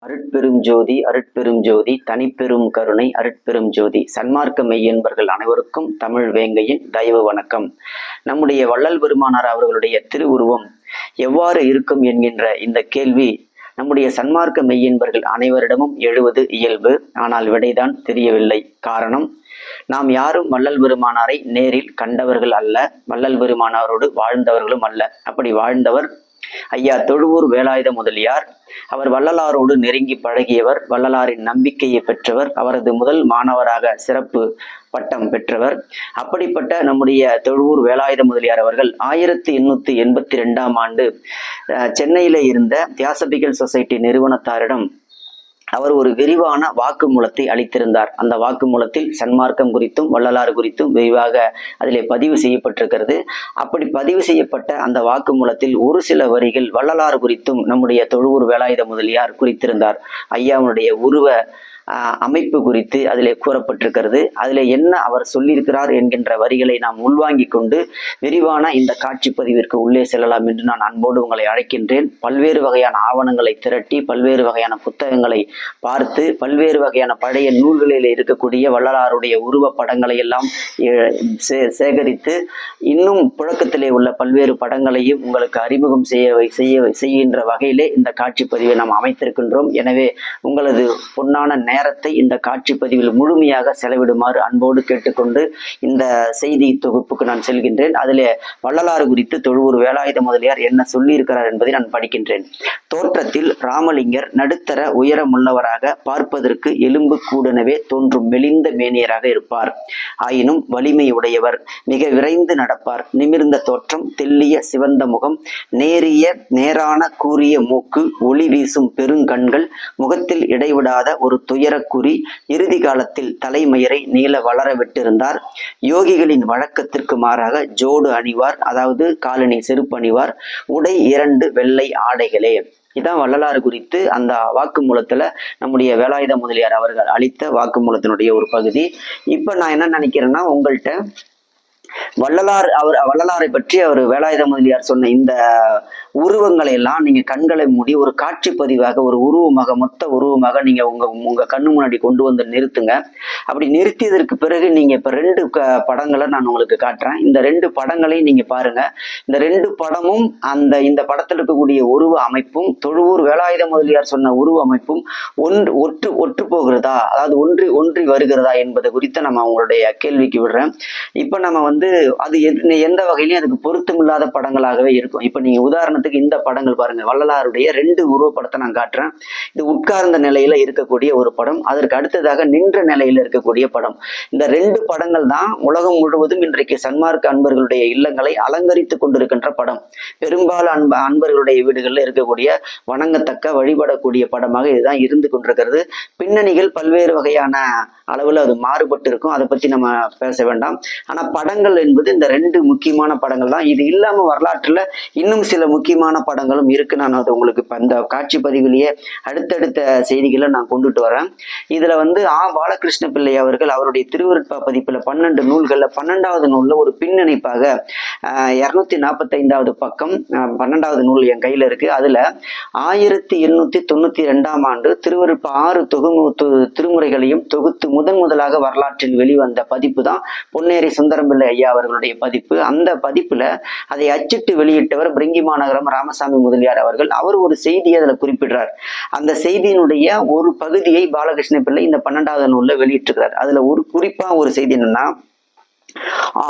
அருட்பெரும் ஜோதி அருட்பெரும் ஜோதி தனிப்பெரும் கருணை அருட்பெரும் ஜோதி சன்மார்க்க மெய்யன்பர்கள் அனைவருக்கும் தமிழ் வேங்கையின் தயவு வணக்கம். நம்முடைய வள்ளல் பெருமானார் அவர்களுடைய திருவுருவம் எவ்வாறு இருக்கும் என்கின்ற இந்த கேள்வி நம்முடைய சன்மார்க்க மெய்யன்பர்கள் அனைவரிடமும் எழுவது இயல்பு. ஆனால் விடைதான் தெரியவில்லை. காரணம், நாம் யாரும் வள்ளல் பெருமானாரை நேரில் கண்டவர்கள் அல்ல, வள்ளல் பெருமானாரோடு வாழ்ந்தவர்களும் அல்ல. அப்படி வாழ்ந்தவர் ஐயா தொழுவூர் வேலாயுத முதலியார். அவர் வள்ளலாரோடு நெருங்கி பழகியவர், வள்ளலாரின் நம்பிக்கையை பெற்றவர், அவரது முதல் மாணவராக சிறப்பு பட்டம் பெற்றவர். அப்படிப்பட்ட நம்முடைய தொழுவூர் வேலாயுத முதலியார் அவர்கள் 1882ஆம் ஆண்டு சென்னையில இருந்த தியாசபிகல் சொசைட்டி நிறுவனத்தாரிடம் அவர் ஒரு விரிவான வாக்குமூலத்தை அளித்திருந்தார். அந்த வாக்குமூலத்தில் சன்மார்க்கம் குறித்தும் வள்ளலார் குறித்தும் விரிவாக அதிலே பதிவு செய்யப்பட்டிருக்கிறது. அப்படி பதிவு செய்யப்பட்ட அந்த வாக்குமூலத்தில் ஒரு சில வரிகள் வள்ளலார் குறித்தும் நம்முடைய தொழுவூர் வேலாயுத முதலியார் குறித்திருந்தார். ஐயாவுடைய உருவ அமைப்பு குறித்து அதிலே கூறப்பட்டிருக்கிறது. அதிலே என்ன அவர் சொல்லியிருக்கிறார் என்கின்ற வரிகளை நாம் உள்வாங்கி கொண்டு விரிவான இந்த காட்சி பதிவிற்கு உள்ளே செல்லலாம் என்று நான் அன்போடு உங்களை அழைக்கின்றேன். பல்வேறு வகையான ஆவணங்களை திரட்டி, பல்வேறு வகையான புத்தகங்களை பார்த்து, பல்வேறு வகையான பழைய நூல்களில் இருக்கக்கூடிய வள்ளலாருடைய உருவ படங்களை எல்லாம் சேகரித்து, இன்னும் புழக்கத்திலே உள்ள பல்வேறு படங்களையும் உங்களுக்கு அறிமுகம் செய்கின்ற வகையிலே இந்த காட்சி பதிவை நாம் அமைத்திருக்கின்றோம். எனவே உங்களது பொன்னான நேரத்தை இந்த காட்சி பதிவில் முழுமையாக செலவிடுமாறு அன்போடு கேட்டுக்கொண்டு இந்த செய்தி தொகுப்புக்கு நான் செல்கின்றேன். அதிலே வள்ளலாறு குறித்து தொழுவூர் வேலாயுத முதலியார் என்ன சொல்லி இருக்கிறார் என்பதை நான் படிக்கின்றேன். தோற்றத்தில் ராமலிங்கர் நடுத்தர உயரமுள்ளவராக, பார்ப்பதற்கு எலும்பு கூடனவே தோன்றும் மெலிந்த மேனியராக இருப்பார். ஆயினும் வலிமை உடையவர், மிக விரைந்து நடப்பார். நிமிர்ந்த தோற்றம், தெல்லிய சிவந்த முகம், நேரான கூரிய மூக்கு, ஒளி வீசும் பெருங்கண்கள், முகத்தில் இடைவிடாத ஒரு துயரக்குறி, இறுதி காலத்தில் தலைமயிரை நீள வளர விட்டிருந்தார். யோகிகளின் வழக்கத்திற்கு மாறாக ஜோடு அணிவார், அதாவது காலணி செருப்பு அணிவார். உடை 2 வெள்ளை ஆடைகளே. இதான் வள்ளலாறு குறித்து அந்த வாக்குமூலத்துல நம்முடைய வேலாயுத முதலியார் அவர்கள் அளித்த வாக்குமூலத்தினுடைய ஒரு பகுதி. இப்ப நான் என்ன நினைக்கிறேன்னா, உங்கள்கிட்ட வள்ளலாரை பற்றி அவர் வேலாயுத முதலியார் சொன்ன இந்த உருவங்களை எல்லாம் நீங்க கண்களை மூடி ஒரு காட்சி பதிவாக, ஒரு உருவமாக, மொத்த உருவமாக நீங்க உங்க கண்ணு முன்னாடி கொண்டு வந்து நிறுத்துங்க. அப்படி நிறுத்தியதற்கு பிறகு நீங்க இப்ப 2 படங்களை நான் உங்களுக்கு காட்டுறேன். இந்த 2 படங்களையும் நீங்க பாருங்க. இந்த 2 படமும் இந்த படத்தில் இருக்கக்கூடிய உருவ அமைப்பும் தொழுவூர் வேலாயுத முதலியார் சொன்ன உருவ அமைப்பும் ஒற்று போகிறதா, அதாவது ஒன்றி வருகிறதா என்பது குறித்து நம்ம அவங்களுடைய கேள்விக்கு விடுறேன். இப்ப நம்ம அது எந்த வகையிலையும் அதுக்கு பொருத்தமில்லாத படங்களாகவே இருக்கும். இப்ப நீங்க உதாரணத்துக்கு இந்த படங்கள் பாருங்க. வள்ளலாருடைய 2 உருவப்படத்தை நான் காட்டுறேன். இது உட்கார்ந்த நிலையில இருக்கக்கூடிய ஒரு படம், அதற்கு அடுத்ததாக நின்ற நிலையில இருக்கக்கூடிய படம். இந்த 2 படங்கள் தான் உலகம் முழுவதும் இன்றைக்கு சன்மார்க்க அன்பர்களுடைய இல்லங்களை அலங்கரித்து கொண்டிருக்கின்ற படம். பெரும்பாலும் அன்பர்களுடைய வீடுகளில் இருக்கக்கூடிய வணங்கத்தக்க, வழிபடக்கூடிய படமாக இதுதான் இருந்து கொண்டிருக்கிறது. பின்னணிகள் பல்வேறு வகையான அளவுல அது மாறுபட்டு இருக்கும், அதை பத்தி நம்ம பேச வேண்டாம். ஆனா படங்கள் என்பது இந்த 2 முக்கியமான படங்கள் தான். இது இல்லாம வரலாற்றுல இன்னும் சில முக்கியமான படங்களும் இருக்கு. நான் அது உங்களுக்கு அந்த காட்சி பதிவிலேயே அடுத்தடுத்த செய்திகளை நான் கொண்டுட்டு வரேன். இதுல பாலகிருஷ்ண பிள்ளை அவர்கள் அவருடைய திருவருட்பா பதிப்புல 12 நூல்கள்ல 12வது நூல்ல ஒரு பின்னிணைப்பாக 245வது பக்கம் 12வது நூல் என் கையில இருக்கு. அதுல 1892ஆம் ஆண்டு திருவருட்பா 6 திருமுறைகளையும் தொகுத்து முதலாக வரலாற்றில் வெளிவந்த பதிப்பு தான் பொன்னேரி சுந்தரம்பிள்ளை ஐயா அவர்களுடைய பதிப்பு. அந்த பதிப்புல அதை அச்சிட்டு வெளியிட்டவர் பிரிங்கி மாநகரம் ராமசாமி முதலியார் அவர்கள். அவர் ஒரு செய்தியை அதுல குறிப்பிடுறார். அந்த செய்தியினுடைய ஒரு பகுதியை பாலகிருஷ்ண பிள்ளை இந்த 12வது நூல்ல வெளியிட்டிருக்கிறார். அதுல ஒரு குறிப்பா ஒரு செய்தி என்னன்னா,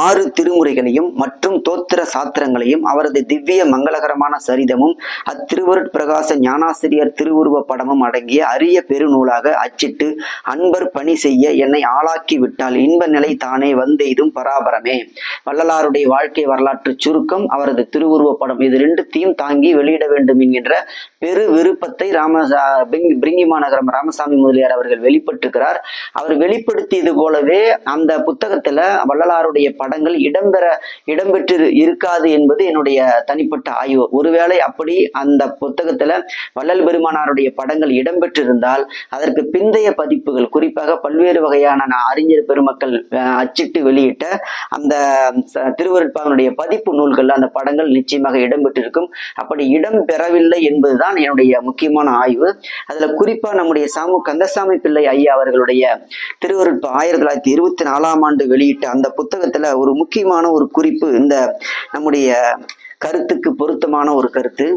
6 திருமுறைகளையும் மற்றும் தோத்திர சாத்திரங்களையும் அவரது திவ்ய மங்களகரமான சரிதமும் அத்திருவருட் பிரகாச ஞானாசிரியர் திருவுருவ படமும் அடங்கிய அரிய பெருநூலாக அச்சிட்டு அன்பர் பணி செய்ய என்னை ஆளாக்கி விட்டால் இன்ப நிலை தானே வந்தெய்தும் பராபரமே. வள்ளலாருடைய வாழ்க்கை வரலாற்று சுருக்கம், அவரது திருவுருவ படம், இது 2த்தையும் தாங்கி வெளியிட வேண்டும் என்கின்ற பெரு விருப்பத்தை பிரிங்கி மாநகரம் ராமசாமி முதலியார் அவர்கள் வெளிப்பட்டிருக்கிறார். அவர் வெளிப்படுத்தியது போலவே அந்த புத்தகத்துல வள்ளலார் வள்ளலாருடைய படங்கள் இடம்பெற்று இருக்காது என்பது என்னுடைய தனிப்பட்ட ஆய்வு. ஒருவேளை அப்படி அந்த புத்தகத்துல வள்ளல் பெருமானாருடைய படங்கள் இடம்பெற்றிருந்தால் அதற்கு பிந்தைய பதிப்புகள், குறிப்பாக பல்வேறு வகையான அறிஞர் பெருமக்கள் அச்சிட்டு வெளியிட்ட அந்த திருவருட்பாவினுடைய பதிப்பு நூல்கள் அந்த படங்கள் நிச்சயமாக இடம்பெற்றிருக்கும். அப்படி இடம்பெறவில்லை என்பதுதான் என்னுடைய முக்கியமான ஆய்வு. அதுல குறிப்பா நம்முடைய கந்தசாமி பிள்ளை ஐயா அவர்களுடைய திருவருட்பா 1924ஆம் ஆண்டு வெளியிட்ட அந்த புத்தகத்துல ஒரு முக்கியமான ஒரு குறிப்பு, இந்த நம்முடைய கருத்துக்கு பொருத்தமான ஒரு கருத்து.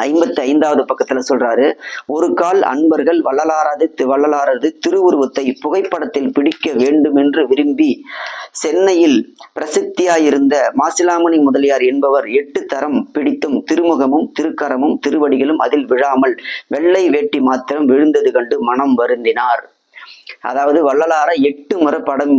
55வது பக்கத்துல சொல்றாரு, ஒரு கால் அன்பர்கள் வள்ளலாரது திருவுருவத்தை புகைப்படத்தில் பிடிக்க வேண்டும் என்று விரும்பி சென்னையில் பிரசித்தியாயிருந்த மாசிலாமணி முதலியார் என்பவர் 8 தரம் பிடித்தும் திருமுகமும் திருக்கரமும் திருவடிகளும் அதில் விழாமல் வெள்ளை வேட்டி மாத்திரம் விழுந்தது கண்டு மனம் வருந்தினார். அதாவது வள்ளலார 8 முறை படம்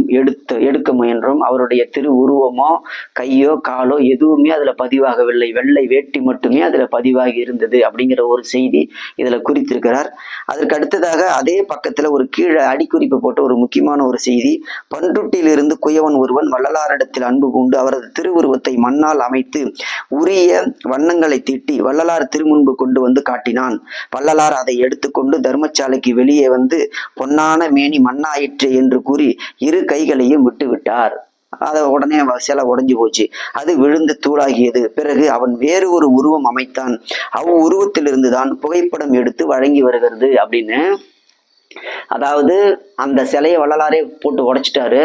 எடுக்க முயன்றும் அவருடைய திரு உருவமோ கையோ காலோ எதுவுமே அதுல பதிவாகவில்லை, வெள்ளை வேட்டி மட்டுமே அதுல பதிவாகி இருந்தது அப்படிங்கிற ஒரு செய்தி இதுல குறித்திருக்கிறார். அதற்கு அடுத்ததாக அதே பக்கத்துல ஒரு கீழே அடிக்குறிப்பு போட்ட ஒரு முக்கியமான ஒரு செய்தி, பண்ருட்டியிலிருந்து குயவன் ஒருவன் வள்ளலாரிடத்தில் அன்பு கொண்டு அவரது திருவுருவத்தை மண்ணால் அமைத்து உரிய வண்ணங்களை தீட்டி வள்ளலார் திருமுன்பு கொண்டு வந்து காட்டினான். வள்ளலார் அதை எடுத்துக்கொண்டு தர்மசாலைக்கு வெளியே வந்து பொன்னான மேனி மண்ணாயிற்று என்று கூறி 2 கைகளையும் விட்டு விட்டார். அதை உடனே சிலை உடைஞ்சு போச்சு, அது விழுந்து தூளாகியது. பிறகு அவன் வேறு ஒரு உருவம் அமைத்தான், உருவத்திலிருந்துதான் புகைப்படம் எடுத்து வழங்கி வருகிறது அப்படின்னு. அதாவது அந்த சிலையை வள்ளலாரே போட்டு உடைச்சிட்டாரு.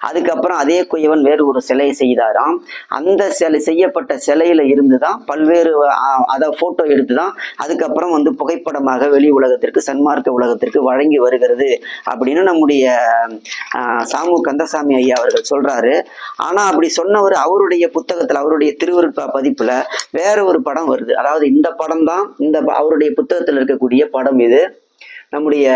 அதுக்கப்புறம் அதே குயவன் வேறு ஒரு சிலையை செய்தாராம். அந்த செய்யப்பட்ட சிலையில இருந்துதான் பல்வேறு அதை போட்டோ எடுத்துதான் அதுக்கப்புறம் வந்து புகைப்படமாக வெளி உலகத்திற்கு, சன்மார்க்க உலகத்திற்கு வழங்கி வருகிறது அப்படின்னு நம்முடைய கந்தசாமி ஐயா அவர்கள் சொல்றாரு. ஆனா அப்படி சொன்னவர் அவருடைய புத்தகத்துல, அவருடைய திருவருட்பா பதிப்புல வேற ஒரு படம் வருது. அதாவது இந்த படம் தான் அவருடைய புத்தகத்துல இருக்கக்கூடிய படம். இது நம்முடைய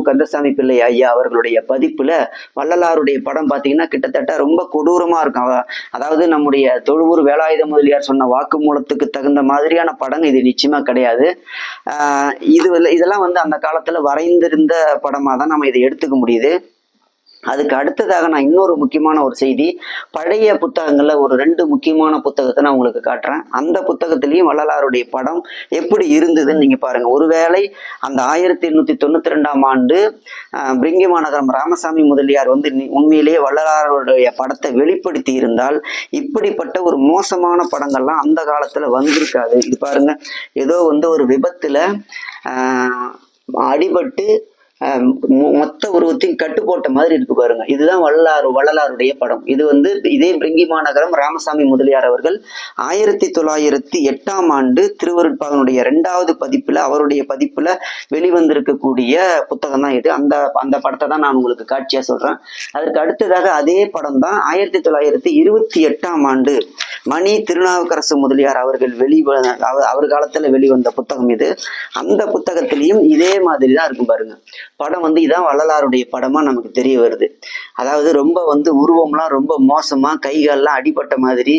கந்தசாமி பிள்ளை ஐயா அவர்களுடைய பதிப்புல வள்ளலாருடைய படம் பார்த்தீங்கன்னா கிட்டத்தட்ட ரொம்ப கொடூரமா இருக்கும். அதாவது நம்முடைய தொழுவூர் வேலாயுத முதலியார் சொன்ன வாக்குமூலத்துக்கு தகுந்த மாதிரியான படம் இது நிச்சயமா கிடையாது. இதெல்லாம் வந்து அந்த காலத்துல வரைந்திருந்த படமா தான் நம்ம இதை எடுத்துக்க முடியுது. அதுக்கு அடுத்ததாக நான் இன்னொரு முக்கியமான ஒரு செய்தி, பழைய புத்தகங்கள்ல ஒரு 2 முக்கியமான புத்தகத்தை நான் உங்களுக்கு காட்டுறேன். அந்த புத்தகத்திலையும் வள்ளலாருடைய படம் எப்படி இருந்ததுன்னு நீங்க பாருங்க. ஒருவேளை அந்த 1892ஆம் ஆண்டு பிரிங்கி மாநகரம் ராமசாமி முதலியார் வந்து உண்மையிலேயே வள்ளலாருடைய படத்தை வெளிப்படுத்தி இருந்தால் இப்படிப்பட்ட ஒரு மோசமான படங்கள்லாம் அந்த காலத்துல வந்திருக்காது. இது பாருங்க, ஏதோ வந்து ஒரு விபத்துல அடிபட்டு மொத்த உருவத்தையும் கட்டு போட்ட மாதிரி இருக்கு பாருங்க. இதுதான் வள்ளலாருடைய படம். இது வந்து இதே பிரிங்கி மாநகரம் ராமசாமி முதலியார் அவர்கள் 1908ஆம் ஆண்டு திருவருட்பாவினுடைய 2வது பதிப்புல, அவருடைய பதிப்புல வெளிவந்திருக்கக்கூடிய புத்தகம் தான் இது. அந்த படத்தை தான் நான் உங்களுக்கு காட்சியா சொல்றேன். அதற்கு அடுத்ததாக அதே படம் தான் 1928ஆம் ஆண்டு மணி திருநாவுக்கரசு முதலியார் அவர்கள் அவர் காலத்துல வெளிவந்த புத்தகம் இது. அந்த புத்தகத்திலையும் இதே மாதிரி தான் இருக்கும் பாருங்க. படம் வந்து இதான் வள்ளலாருடைய படமா நமக்கு தெரிய வருது. அதாவது ரொம்ப வந்து உருவம்லாம் ரொம்ப மோசமா, கைகால்லாம் அடிபட்ட மாதிரி,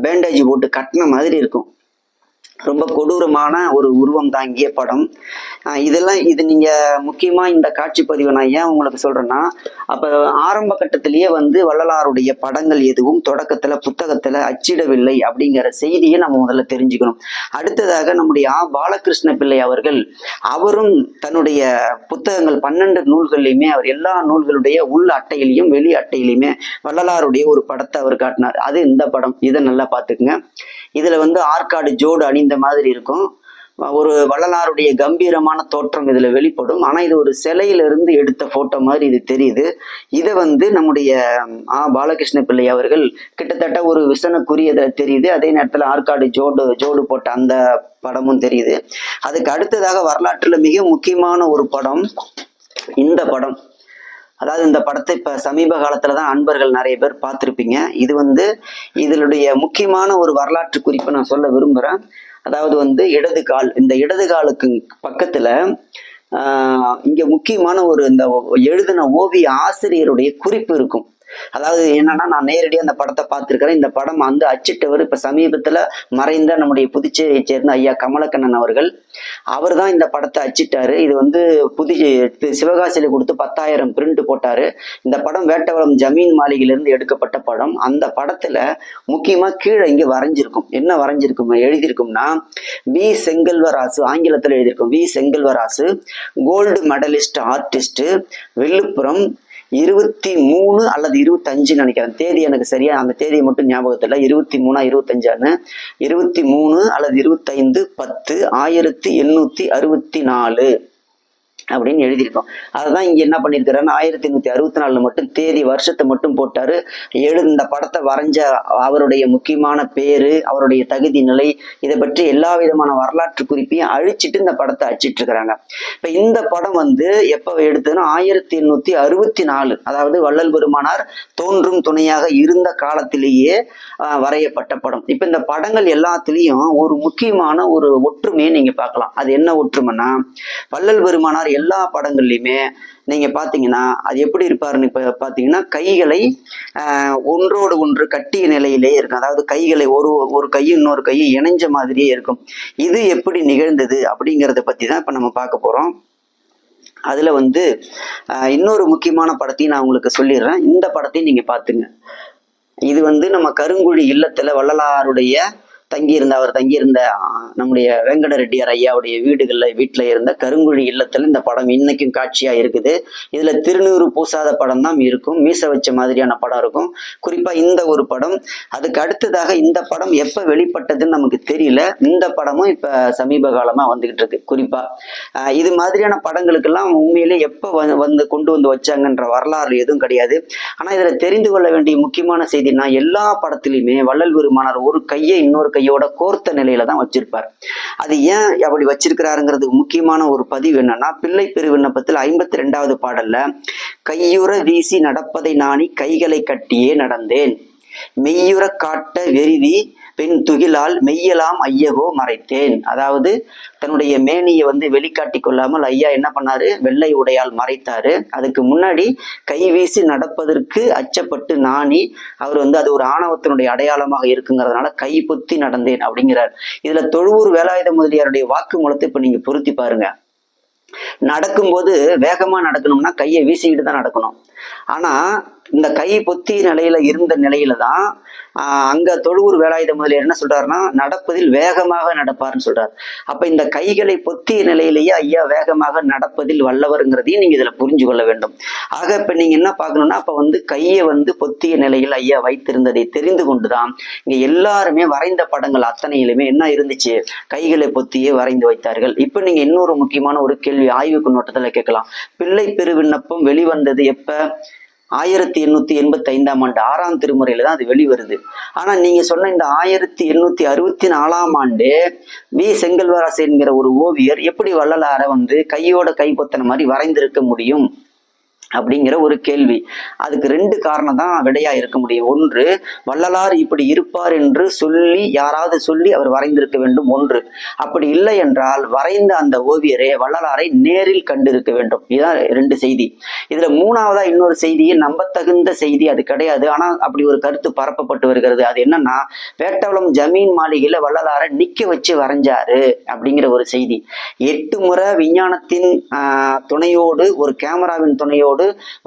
பேண்டேஜ் போட்டு கட்டின மாதிரி இருக்கும். ரொம்ப கொடூரமான ஒரு உருவம் தாங்கிய படம். இது நீங்க முக்கியமா இந்த காட்சி பதிவை நான் ஏன் உங்களுக்கு சொல்றேன்னா, அப்ப ஆரம்ப கட்டத்திலேயே வந்து வள்ளலாருடைய படங்கள் எதுவும் தொடக்கத்துல புத்தகத்துல அச்சிடவில்லை அப்படிங்கிற செய்தியை நம்ம முதல்ல தெரிஞ்சுக்கணும். அடுத்ததாக நம்முடைய பாலகிருஷ்ண பிள்ளை அவரும் தன்னுடைய புத்தகங்கள் 12 நூல்கள்லையுமே அவர் எல்லா நூல்களுடைய உள் அட்டையிலையும் வெளி அட்டையிலையுமே வள்ளலாருடைய ஒரு படத்தை அவர் காட்டினார். அது இந்த படம். இதை நல்லா பார்த்துக்குங்க. இதுல வந்து ஆற்காடு ஜோடு அணிந்த மாதிரி இருக்கும். ஒரு வள்ளலாருடைய கம்பீரமான தோற்றம் இதுல வெளிப்படும். ஆனா இது ஒரு சிலையிலிருந்து எடுத்த போட்டோ மாதிரி இது தெரியுது. இதை வந்து நம்முடைய பாலகிருஷ்ண பிள்ளை அவர்கள் கிட்டத்தட்ட ஒரு விசனக்குரியதை தெரியுது. அதே நேரத்துல ஆற்காடு ஜோடு போட்ட அந்த படமும் தெரியுது. அதுக்கு அடுத்ததாக வரலாற்றுல மிக முக்கியமான ஒரு படம் இந்த படம். அதாவது இந்த படத்தை இப்ப சமீப காலத்துலதான் அன்பர்கள் நிறைய பேர் பார்த்திருப்பீங்க. இது வந்து இதனுடைய முக்கியமான ஒரு வரலாற்று குறிப்பை நான் சொல்ல விரும்புறேன். அதாவது வந்து இடது கால், இந்த இடது காலுக்கு பக்கத்துல இங்க முக்கியமான ஒரு இந்த எழுதின ஓவிய ஆசிரியருடைய குறிப்பு இருக்கும். அதாவது என்னன்னா, நான் நேரடியாக அந்த படத்தை பார்த்துருக்கிறேன். இந்த படம் வந்து அச்சிட்டவர் இப்ப சமீபத்துல மறைந்த நம்முடைய புதுச்சேரியை சேர்ந்த ஐயா கமலக்கண்ணன் அவர்கள். அவர் தான் இந்த படத்தை அச்சிட்டாரு. இது வந்து சிவகாசியில கொடுத்து 10,000 பிரிண்ட் போட்டாரு. இந்த படம் வேட்டவளம் ஜமீன் மாளிகையிலிருந்து எடுக்கப்பட்ட படம். அந்த படத்துல முக்கியமா கீழே இங்க வரைஞ்சிருக்கும். என்ன வரைஞ்சிருக்கும் எழுதியிருக்கும்னா, வி செங்கல்வராசு, ஆங்கிலத்தில் எழுதியிருக்கும், V Sengalvarasu, gold medalist artist, Villupuram, 23 அல்லது 25 நினைக்கிறேன். தேதி எனக்கு சரியா அந்த தேதியை மட்டும் ஞாபகத்தில் 23 25 23 அல்லது 25 10 1864 அப்படின்னு எழுதியிருக்கோம். அதுதான் இங்க என்ன பண்ணிருக்கிறாருன்னா 1864 மட்டும் தேதி வருஷத்தை மட்டும் போட்டாரு. இந்த படத்தை வரைஞ்ச அவருடைய முக்கியமான பேரு, அவருடைய தகுதி நிலை, இதை பற்றி எல்லா விதமான வரலாற்று குறிப்பையும் அழிச்சிட்டு இந்த படத்தை அச்சிட்டு இருக்கிறாங்க. இப்ப இந்த படம் வந்து எப்ப எடுத்ததுன்னா 1864, அதாவது வள்ளல் பெருமானார் தோன்றும் துணையாக இருந்த காலத்திலேயே வரையப்பட்ட படம். இப்ப இந்த படங்கள் எல்லாத்துலேயும் ஒரு முக்கியமான ஒரு ஒற்றுமையை நீங்க பார்க்கலாம். அது என்ன ஒற்றுமைன்னா, வள்ளல் பெருமானார் எல்லா படங்கள்லையுமே நீங்க பாத்தீங்கன்னா அது எப்படி இருப்பாருன்னு இப்ப பாத்தீங்கன்னா, கைகளை ஒன்றோடு ஒன்று கட்டிய நிலையிலே இருக்கும். அதாவது கைகளை ஒரு கையும் இன்னொரு கையும் இணைஞ்ச மாதிரியே இருக்கும். இது எப்படி நிகழ்ந்தது அப்படிங்கிறத பத்தி தான் இப்ப நம்ம பார்க்க போறோம். அதுல வந்து இன்னொரு முக்கியமான படத்தையும் நான் உங்களுக்கு சொல்லிடுறேன். இந்த படத்தையும் நீங்க பாத்துங்க. இது வந்து நம்ம கருங்குழி இல்லத்துல வள்ளலாருடைய அவர் தங்கியிருந்த நம்முடைய வெங்கட ரெட்டியார் ஐயாவுடைய வீட்டுல இருந்த கருங்குழி இல்லத்துல இந்த படம் இன்னைக்கும் காட்சியா இருக்குது. இதுல திருநூறு பூசாத படம் தான் இருக்கும், மீச வச்ச மாதிரியான படம் இருக்கும். குறிப்பா இந்த ஒரு படம். அதுக்கு அடுத்ததாக இந்த படம் எப்ப வெளிப்பட்டதுன்னு நமக்கு தெரியல. இந்த படமும் இப்ப சமீப காலமா வந்துகிட்டு இருக்கு. குறிப்பா இது மாதிரியான படங்களுக்கெல்லாம் உண்மையிலே எப்ப வந்து கொண்டு வந்து வச்சாங்கன்ற வரலாறு எதுவும் கிடையாது. ஆனா இதுல தெரிந்து கொள்ள வேண்டிய முக்கியமான செய்தினா, எல்லா படத்திலுமே வள்ளல் பெருமானார் ஒரு கையை இன்னொரு கையோட கோர்த்த நிலையில தான் வச்சிருப்பார். அது ஏன் அப்படி வச்சிருக்கிறாருங்கிறதுக்கு முக்கியமான ஒரு பதிவு என்னன்னா, பிள்ளை பெருவிண்ணப்பத்தில் 52வது பாடல்ல, கையுற வீசி நடப்பதை நாணி கைகளை கட்டியே நடந்தேன், மெய்யுற காட்ட வெறிதி பெண் துகிலால் மெய்யலாம் ஐயகோ மறைத்தேன். அதாவது தன்னுடைய மேனியை வந்து வெளிக்காட்டி கொள்ளாமல் ஐயா என்ன பண்ணாரு, வெள்ளை உடையால் மறைத்தாரு. அதுக்கு முன்னாடி கை வீசி நடப்பதற்கு அச்சப்பட்டு நாணி அவர் வந்து அது ஒரு ஆணவத்தினுடைய அடையாளமாக இருக்குங்கிறதுனால கை பொத்தி நடந்தேன் அப்படிங்கிறார். இதுல தொழுவூர் வேலாயுத முதலியாருடைய வாக்குமூலத்தை இப்ப நீங்க பொருத்தி பாருங்க. நடக்கும்போது வேகமா நடக்கணும்னா கையை வீசிக்கிட்டு தான் நடக்கணும். ஆனா இந்த கை பொத்தி நிலையில இருந்த நிலையில தான் அங்க தொழுவூர் வேலாயுத முதலியார் என்ன சொல்றாருன்னா, நடப்பதில் வேகமாக நடப்பார்னு சொல்றாரு. அப்ப இந்த கைகளை பொத்திய நிலையிலேயே ஐயா வேகமாக நடப்பதில் வல்லவருங்கிறதையும் நீங்க இதுல புரிஞ்சு கொள்ள வேண்டும். ஆக இப்ப நீங்க என்ன பார்க்கணும்னா, அப்ப வந்து கையை வந்து பொத்திய நிலையில் ஐயா வைத்திருந்ததை தெரிந்து கொண்டுதான் இங்க எல்லாருமே வரைந்த படங்கள் அத்தனையிலுமே என்ன இருந்துச்சு, கைகளை பொத்தியே வரைந்து வைத்தார்கள். இப்ப நீங்க இன்னொரு முக்கியமான ஒரு கேள்வி ஆய்வு கண்ணோட்டத்துல கேட்கலாம். பிள்ளை பெருவிண்ணப்பம் வெளிவந்தது எப்ப, 1885ஆம் ஆண்டு 6ஆம் திருமுறையில தான் அது வெளிவருது. ஆனா நீங்க சொன்ன இந்த 1864ஆம் ஆண்டு வி செங்கல்வராசு என்கிற ஒரு ஓவியர் எப்படி வள்ளலார வந்து கையோட கை பொத்தன மாதிரி வரைந்திருக்க முடியும் அப்படிங்கிற ஒரு கேள்வி. அதுக்கு 2 காரணம் தான் விடையா இருக்க முடியும். ஒன்று, வள்ளலார் இப்படி இருப்பார் என்று யாராவது சொல்லி அவர் வரைந்திருக்க வேண்டும். ஒன்று, அப்படி இல்லை என்றால் வரைந்த அந்த ஓவியரே வள்ளலாரை நேரில் கண்டிருக்க வேண்டும். இதுதான் 2 செய்தி. இதுல 3வதா இன்னொரு செய்தியை நம்பத்தகுந்த செய்தி அது கிடையாது. ஆனா அப்படி ஒரு கருத்து பரப்பப்பட்டு வருகிறது. அது என்னன்னா, வேட்டவளம் ஜமீன் மாளிகையில வள்ளலாரை நிக்க வச்சு வரைஞ்சாரு அப்படிங்கிற ஒரு செய்தி. 8 முறை விஞ்ஞானத்தின் துணையோடு, ஒரு கேமராவின் துணையோடு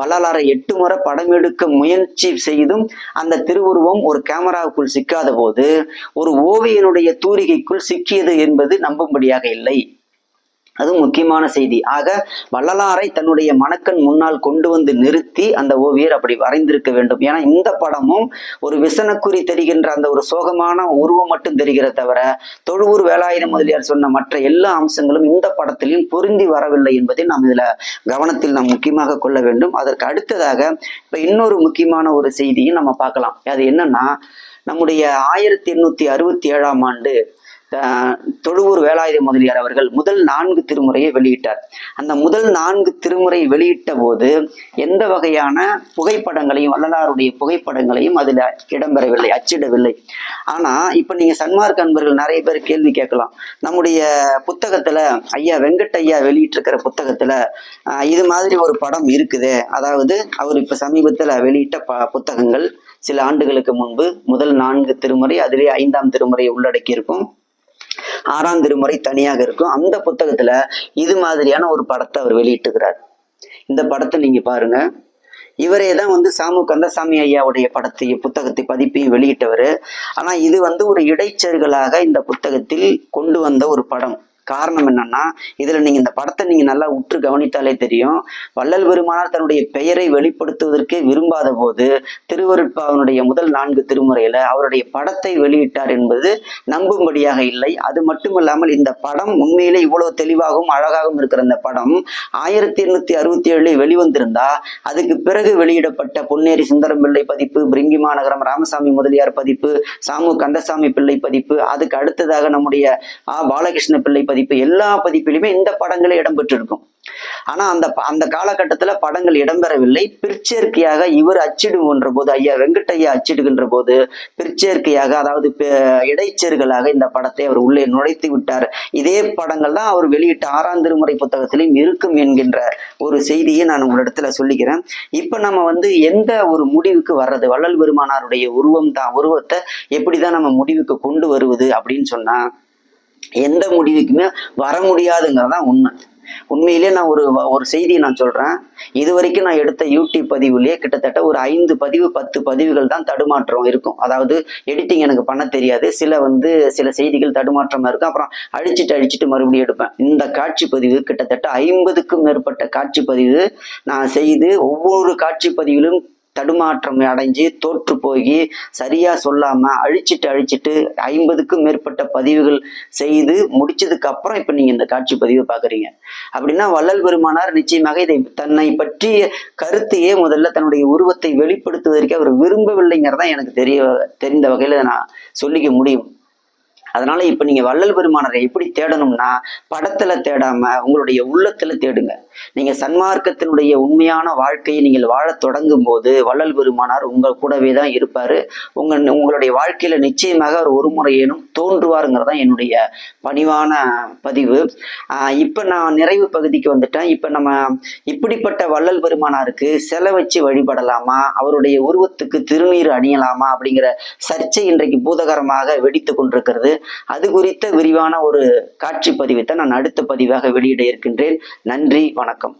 வள்ளலாரை 8 முறை படம் எடுக்க முயற்சி செய்தும் அந்த திருவுருவம் ஒரு கேமராவுக்குள் சிக்காத போது ஒரு ஓவியனுடைய தூரிகைக்குள் சிக்கியது என்பது நம்பும்படியாக இல்லை. அது முக்கியமான செய்தி. ஆக வள்ளலாரை தன்னுடைய மனக்கண் முன்னால் கொண்டு வந்து நிறுத்தி அந்த ஓவியர் அப்படி வரைந்திருக்க வேண்டும். ஏன்னா இந்த படமும் ஒரு விசனக்குறி தெரிகின்ற அந்த ஒரு சோகமான உருவம் மட்டும் தெரிகிறத தவிர தொழுவூர் வேலாயுத முதலியார் சொன்ன மற்ற எல்லா அம்சங்களும் இந்த படத்திலும் பொருந்தி வரவில்லை என்பதை நாம் இதுல கவனத்தில் நாம் முக்கியமாக கொள்ள வேண்டும். அதற்கு அடுத்ததாக இப்ப இன்னொரு முக்கியமான ஒரு செய்தியும் நம்ம பார்க்கலாம். அது என்னன்னா, நம்முடைய 1867ஆம் ஆண்டு தொழுவூர் வேலாயுத முதலியார் அவர்கள் முதல் 4 திருமுறையை வெளியிட்டார். அந்த முதல் 4 திருமுறை வெளியிட்ட போது எந்த வகையான புகைப்படங்களையும் வள்ளலாருடைய புகைப்படங்களையும் அதுல இடம்பெறவில்லை, அச்சிடவில்லை. ஆனா இப்ப நீங்க சன்மார்க்க அன்பர்கள் நிறைய பேர் கேள்வி கேட்கலாம், நம்முடைய புத்தகத்துல ஐயா வெங்கட்டையா வெளியிட்டிருக்கிற புத்தகத்துல இது மாதிரி ஒரு படம் இருக்குதே, அதாவது அவர் இப்ப சமீபத்துல வெளியிட்ட புத்தகங்கள் சில ஆண்டுகளுக்கு முன்பு முதல் 4 திருமுறை, அதிலே 5ஆம் திருமுறை உள்ளடக்கி இருக்கும், 6ஆம் திருமுறை தனியாக இருக்கும். அந்த புத்தகத்துல இது மாதிரியான ஒரு படத்தை அவர் வெளியிட்டுக்கிறார். இந்த படத்தை நீங்க பாருங்க. இவரே தான் சாமு கந்தசாமி ஐயாவுடைய புத்தகத்தை பதிப்பையும் வெளியிட்டவர். ஆனா இது ஒரு இடைச்செருகலாக இந்த புத்தகத்தில் கொண்டு வந்த ஒரு படம். காரணம் என்னன்னா, இதுல நீங்க இந்த படத்தை நீங்க நல்லா உற்று கவனித்தாலே தெரியும், வள்ளல் பெருமானார் தன்னுடைய பெயரை வெளிப்படுத்துவதற்கே விரும்பாத போது திருவருட்பாவினுடைய முதல் 4 திருமுறையில அவருடைய படத்தை வெளியிட்டார் என்பது நம்பும்படியாக இல்லை. அது மட்டுமல்லாமல் இந்த படம் உண்மையிலே இவ்வளவு தெளிவாகவும் அழகாகவும் இருக்கிற இந்த படம் 1867 வெளிவந்திருந்தா அதுக்கு பிறகு வெளியிடப்பட்ட பொன்னேரி சுந்தரம் பிள்ளை பதிப்பு, பிரிங்கி மாநகரம் ராமசாமி முதலியார் பதிப்பு, சாமு கந்தசாமி பிள்ளை பதிப்பு, அதுக்கு அடுத்ததாக நம்முடைய பாலகிருஷ்ண பிள்ளை பதிப்பு, எல்லா பதிப்பிலுமே இந்த படங்களே இடம்பெற்றிருக்கும். ஆனா அந்த காலகட்டத்துல படங்கள் இடம்பெறவில்லை. பிற்சேர்க்கையாக இவர் அச்சிடுகின்ற போது, ஐயா வெங்கட்டையா அச்சிடுகின்ற போது பிற்சேர்க்கையாக, அதாவது இடைச்சேர்களாக இந்த படத்தை அவர் உள்ளே நுழைத்து விட்டார். இதே படங்கள் தான் அவர் வெளியிட்ட 6ஆம் திருமுறை புத்தகத்திலையும் இருக்கும் என்கின்ற ஒரு செய்தியை நான் உங்களிடத்துல சொல்லிக்கிறேன். இப்ப நம்ம எந்த ஒரு முடிவுக்கு வர்றது, வள்ளல் பெருமானாருடைய உருவத்தை எப்படிதான் நம்ம முடிவுக்கு கொண்டு வருவது அப்படின்னு சொன்னா, எந்த முடிவுக்குமே வர முடியாதுங்கிறதான் உண்மை. உண்மையிலே நான் ஒரு செய்தியை நான் சொல்றேன். இதுவரைக்கும் நான் எடுத்த யூடியூப் பதிவுலயே கிட்டத்தட்ட ஒரு 5 பதிவு 10 பதிவுகள் தான் தடுமாற்றம் இருக்கும். அதாவது எடிட்டிங் எனக்கு பண்ண தெரியாது, சில செய்திகள் தடுமாற்றமா இருக்கும். அப்புறம் அழிச்சிட்டு மறுபடியும் எடுப்பேன். இந்த காட்சி பதிவு கிட்டத்தட்ட 50க்கும் மேற்பட்ட காட்சி பதிவு நான் செய்து, ஒவ்வொரு காட்சி பதிவிலும் தடுமாற்றம் அடைஞ்சு தோற்று போய் சரியா சொல்லாம அழிச்சிட்டு 50க்கும் மேற்பட்ட பதிவுகள் செய்து முடிச்சதுக்கு அப்புறம் இப்ப நீங்க இந்த காட்சி பதிவை பாக்குறீங்க. அப்படின்னா வள்ளல் பெருமானார் நிச்சயமாக இதை தன்னை பற்றிய கருத்தையே முதல்ல தன்னுடைய உருவத்தை வெளிப்படுத்துவதற்கு அவர் விரும்பவில்லைங்கிறதா எனக்கு தெரிந்த வகையில நான் சொல்லிக்க முடியும். அதனால இப்ப நீங்க வள்ளல் பெருமானரை எப்படி தேடணும்னா, படத்துல தேடாம உங்களுடைய உள்ளத்துல தேடுங்க. நீங்க சன்மார்க்கத்தினுடைய உண்மையான வாழ்க்கையை நீங்கள் வாழ தொடங்கும் போது வள்ளல் பெருமானார் உங்கள் கூடவே தான் இருப்பாரு. உங்களுடைய வாழ்க்கையில நிச்சயமாக அவர் ஒரு முறையேனும் தோன்றுவாருங்கிறதா என்னுடைய பணிவான பதிவு. இப்ப நான் நிறைவு பகுதிக்கு வந்துட்டேன். இப்ப நம்ம இப்படிப்பட்ட வள்ளல் பெருமானாருக்கு செலை வச்சு வழிபடலாமா, அவருடைய உருவத்துக்கு திருநீர் அணியலாமா அப்படிங்கிற சர்ச்சை இன்றைக்கு பூதகரமாக வெடித்து கொண்டிருக்கிறது. அது குறித்த விரிவான ஒரு காட்சி பதிவை தான் நான் அடுத்த பதிவாக வெளியிட இருக்கின்றேன். நன்றி, வணக்கம்.